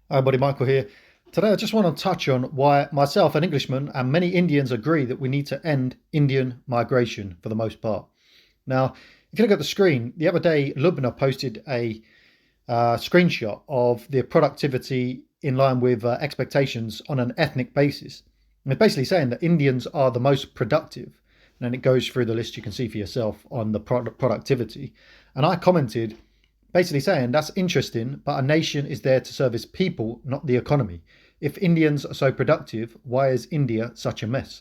Hi, buddy, Michael here. Today, I just want to touch on why myself, an Englishman, and many Indians agree that we need to end Indian migration for the most part. Now, if you look at the screen, the other day, Lubna posted a screenshot of the productivity in line with expectations on an ethnic basis. And it's basically saying that Indians are the most productive. And then it goes through the list you can see for yourself on the productivity. And I commented basically saying that's interesting, but a nation is there to serve its people, not the economy. If Indians are so productive, why is India such a mess?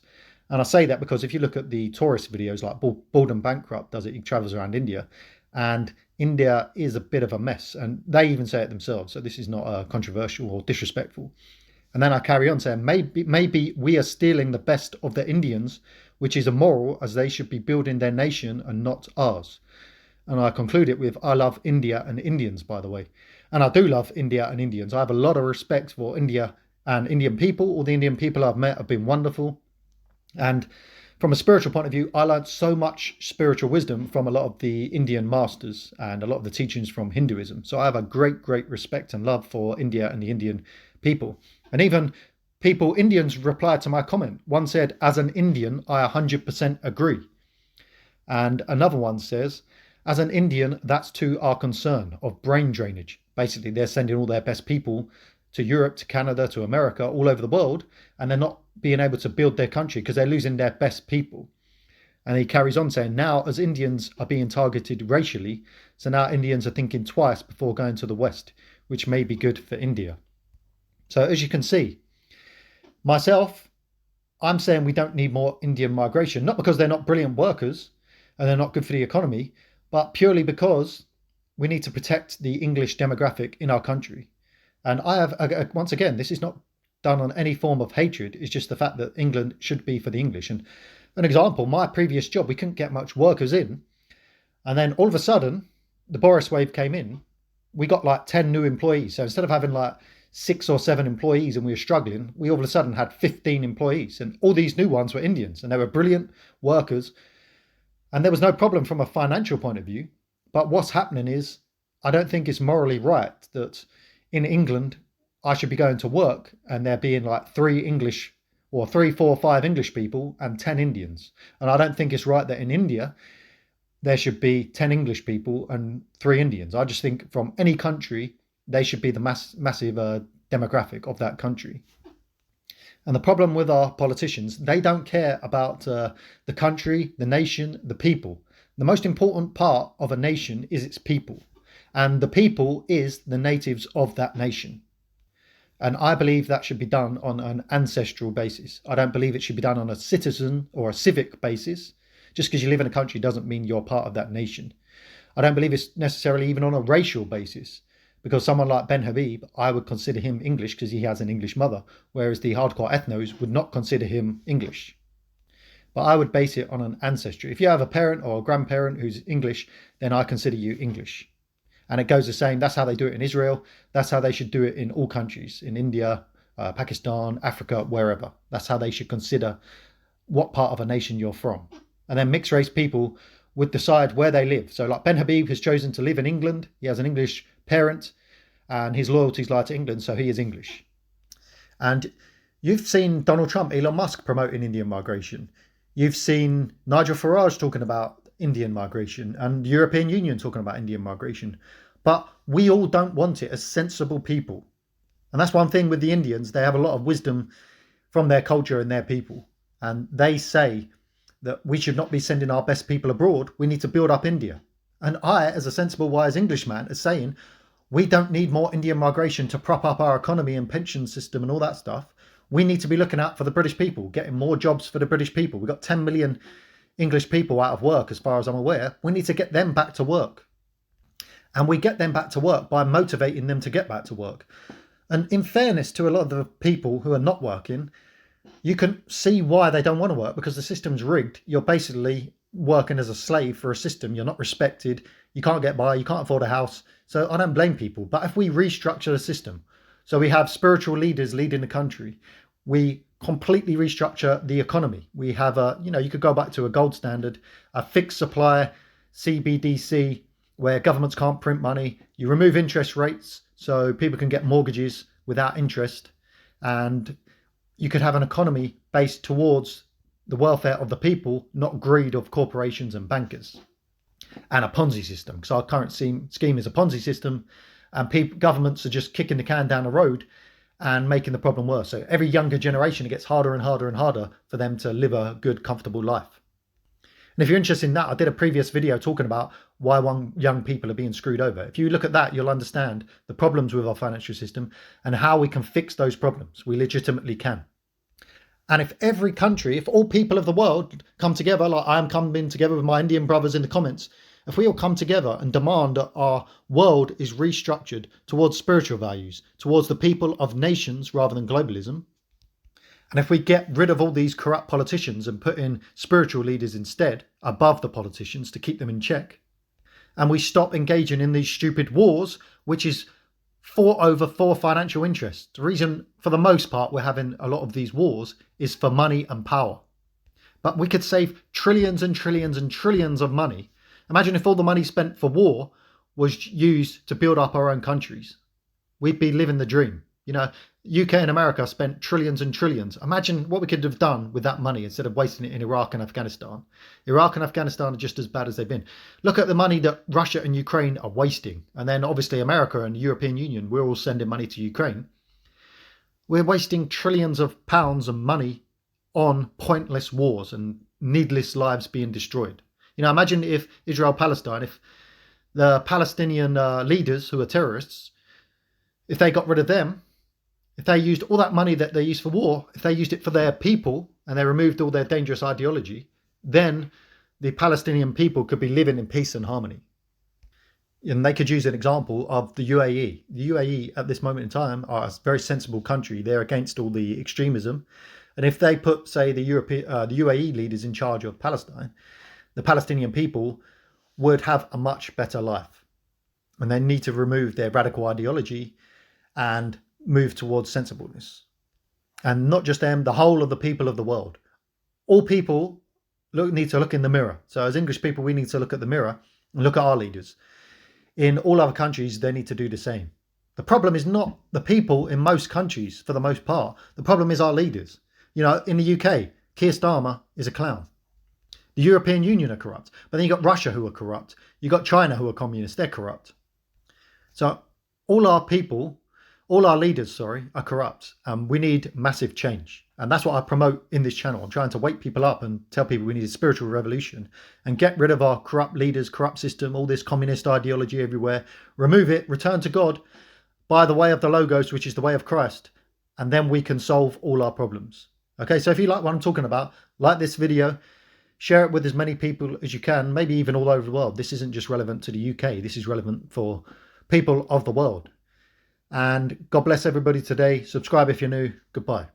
And I say that because if you look at the tourist videos, like Bald and Bankrupt does it, he travels around India, and India is a bit of a mess. And they even say it themselves. So this is not controversial or disrespectful. And then I carry on saying maybe we are stealing the best of the Indians, which is immoral, as they should be building their nation and not ours. And I conclude it with I love India and Indians, by the way. And I do love India and Indians. I have a lot of respect for India and Indian people. All the Indian people I've met have been wonderful. And from a spiritual point of view, I learned so much spiritual wisdom from a lot of the Indian masters and a lot of the teachings from Hinduism. So I have a great respect and love for India and the Indian people. And even Indians replied to my comment. One said, as an Indian, I 100% agree. And another one says, as an Indian, that's to our concern of brain drainage. Basically, they're sending all their best people to Europe, to Canada, to America, all over the world, and they're not being able to build their country because they're losing their best people. And he carries on saying, now as Indians are being targeted racially, so now Indians are thinking twice before going to the West, which may be good for India. So as you can see, myself, I'm saying we don't need more Indian migration, not because they're not brilliant workers and they're not good for the economy, but purely because we need to protect the English demographic in our country. And I have, once again, this is not done on any form of hatred. It's just the fact that England should be for the English. And an example, my previous job, we couldn't get much workers in. And then all of a sudden, the Boris wave came in. We got like 10 new employees. So instead of having like 6 or 7 employees and we were struggling, we all of a sudden had 15 employees. And all these new ones were Indians and they were brilliant workers. And there was no problem from a financial point of view. But what's happening is, I don't think it's morally right that in England, I should be going to work and there being like 3, 4, 5 English people and 10 Indians. And I don't think it's right that in India, there should be 10 English people and 3 Indians. I just think from any country, they should be the massive demographic of that country. And the problem with our politicians, they don't care about the country, the nation, the people. The most important part of a nation is its people. And the people is the natives of that nation. And I believe that should be done on an ancestral basis. I don't believe it should be done on a citizen or a civic basis. Just because you live in a country doesn't mean you're part of that nation. I don't believe it's necessarily even on a racial basis. Because someone like Ben Habib, I would consider him English because he has an English mother, whereas the hardcore ethnos would not consider him English. But I would base it on an ancestry. If you have a parent or a grandparent who's English, then I consider you English. And it goes the same. That's how they do it in Israel. That's how they should do it in all countries, in India, Pakistan, Africa, wherever. That's how they should consider what part of a nation you're from. And then mixed race people would decide where they live. So like Ben Habib has chosen to live in England. He has an English parent and his loyalties lie to England, so he is English. And you've seen Donald Trump, Elon Musk promoting Indian migration. You've seen Nigel Farage talking about Indian migration and the European Union talking about Indian migration. But we all don't want it as sensible people. And that's one thing with the Indians. They have a lot of wisdom from their culture and their people. And they say that we should not be sending our best people abroad. We need to build up India. And I, as a sensible, wise Englishman, is saying we don't need more Indian migration to prop up our economy and pension system and all that stuff. We need to be looking out for the British people, getting more jobs for the British people. We've got 10 million English people out of work, as far as I'm aware. We need to get them back to work. And we get them back to work by motivating them to get back to work. And in fairness to a lot of the people who are not working, you can see why they don't want to work, because the system's rigged. You're basically working as a slave for a system. You're not respected. You can't get by. You can't afford a house. So I don't blame people. But if we restructure the system, so we have spiritual leaders leading the country, we completely restructure the economy. We have you could go back to a gold standard, a fixed supply, CBDC, where governments can't print money. You remove interest rates so people can get mortgages without interest, and you could have an economy based towards the welfare of the people, not greed of corporations and bankers. And a Ponzi system, because our current scheme is a Ponzi system, and governments are just kicking the can down the road and making the problem worse. So every younger generation, it gets harder and harder and harder for them to live a good, comfortable life. And if you're interested in that, I did a previous video talking about why young people are being screwed over. If you look at that, you'll understand the problems with our financial system and how we can fix those problems. We legitimately can. And if every country, if all people of the world come together, like I am coming together with my Indian brothers in the comments, if we all come together and demand that our world is restructured towards spiritual values, towards the people of nations rather than globalism, and if we get rid of all these corrupt politicians and put in spiritual leaders instead, above the politicians to keep them in check, and we stop engaging in these stupid wars, which is for financial interests. The reason, for the most part, we're having a lot of these wars is for money and power. But we could save trillions and trillions and trillions of money. Imagine if all the money spent for war was used to build up our own countries. We'd be living the dream. You know, UK and America spent trillions and trillions. Imagine what we could have done with that money instead of wasting it in Iraq and Afghanistan. Iraq and Afghanistan are just as bad as they've been. Look at the money that Russia and Ukraine are wasting. And then obviously America and the European Union, we're all sending money to Ukraine. We're wasting trillions of pounds of money on pointless wars and needless lives being destroyed. You know, imagine if Israel-Palestine, if the Palestinian leaders who are terrorists, if they got rid of them, if they used all that money that they used for war, if they used it for their people and they removed all their dangerous ideology, then the Palestinian people could be living in peace and harmony. And they could use an example of the UAE. The UAE at this moment in time are a very sensible country. They're against all the extremism. And if they put, say, the UAE leaders in charge of Palestine, the Palestinian people would have a much better life. And they need to remove their radical ideology and move towards sensibleness. And not just them, the whole of the people of the world. All people need to look in the mirror. So as English people, we need to look at the mirror and look at our leaders. In all other countries, they need to do the same. The problem is not the people in most countries, for the most part. The problem is our leaders. You know, in the UK, Keir Starmer is a clown. The European Union are corrupt. But then you've got Russia who are corrupt. You've got China who are communist. They're corrupt. So all our leaders, are corrupt. We need massive change. And that's what I promote in this channel. I'm trying to wake people up and tell people we need a spiritual revolution and get rid of our corrupt leaders, corrupt system, all this communist ideology everywhere. Remove it, return to God by the way of the Logos, which is the way of Christ. And then we can solve all our problems. Okay, so if you like what I'm talking about, like this video, share it with as many people as you can, maybe even all over the world. This isn't just relevant to the UK. This is relevant for people of the world. And God bless everybody today. Subscribe if you're new. Goodbye.